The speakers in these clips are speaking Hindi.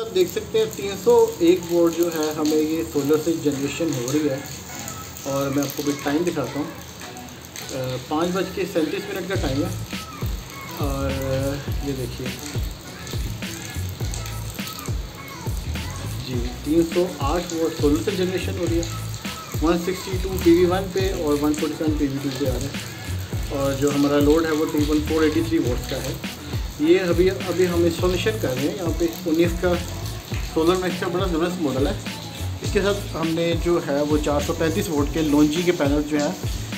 आप देख सकते हैं 301 वोल्ट जो है हमें ये सोलर से जनरेशन हो रही है। और मैं आपको भी टाइम दिखाता हूँ, 5:37 का टाइम है। और ये देखिए जी 308 वोल्ट सोलर से जनरेशन हो रही है। 162 PV1 पे और 147 PV2 पे आ रहा है। और जो हमारा लोड है वो तकरीबन 483 वोल्ट्स का है। ये अभी हम इंस्टॉलेशन कर रहे हैं। यहाँ पे 19 का सोलर मैक्स का बड़ा ज़बरदस्त मॉडल है। इसके साथ हमने जो है वो 435 वोल्ट के लोंजी के पैनल जो है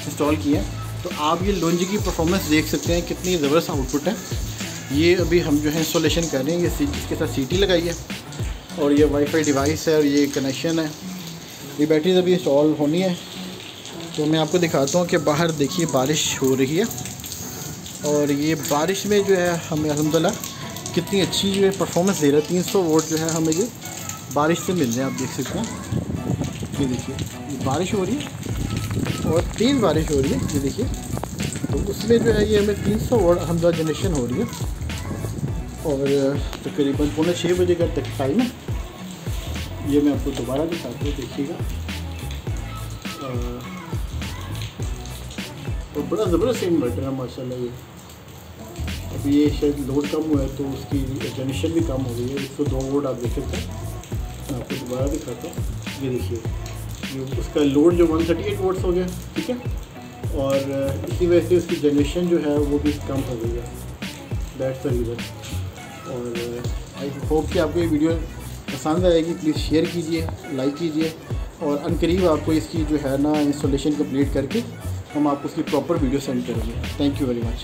इंस्टॉल किए हैं। तो आप ये लोंजी की परफॉर्मेंस देख सकते हैं कितनी ज़बरदस्त आउटपुट है। ये अभी हम जो है इंस्टॉलेशन कर रहे हैं। ये इसके साथ सीटी लगाई है और ये वाईफाई डिवाइस है और ये कनेक्शन है। ये बैटरीज अभी इंस्टॉल होनी है। तो मैं आपको दिखाता हूँ कि बाहर देखिए बारिश हो रही है और ये बारिश में जो है हमें अल्हम्दुलिल्लाह कितनी अच्छी जो है परफॉर्मेंस दे रहा है। 300 वोल्ट जो है हमें ये बारिश से मिल रहे हैं। आप देख सकते हैं, ये देखिए ये बारिश हो रही है और तेज़ बारिश हो रही है। ये देखिए तो उसमें जो है ये हमें 300 वोल्ट अल्हम्दुलिल्लाह जनरेशन हो रही है। और तकरीबन 5:45 बजे का तक टाइम है। ये मैं आपको दोबारा दिखाता हूँ, देखिएगा। तो बड़ा ज़बरदस्त इन्वर्टर है माशाल्लाह। ये अभी ये शायद लोड कम हुआ है तो उसकी जनरेशन भी कम हो गई है। 102 वोल्ट आप देख सकते हैं। मैं आपको दोबारा दिखाता हूँ, ये देखिए ये उसका लोड जो 138 वोल्ट्स हो गया, ठीक है। और इसी वजह से उसकी जनरेशन जो है वो भी कम हो गई है। That's the reason. और आई होप कि आपको ये वीडियो पसंद आएगी। प्लीज़ शेयर कीजिए, लाइक कीजिए और अनकरीब आपको इसकी जो है ना इंस्टॉलेशन कंप्लीट करके हम आपको उसकी प्रॉपर वीडियो सेंड करेंगे। Thank you very much.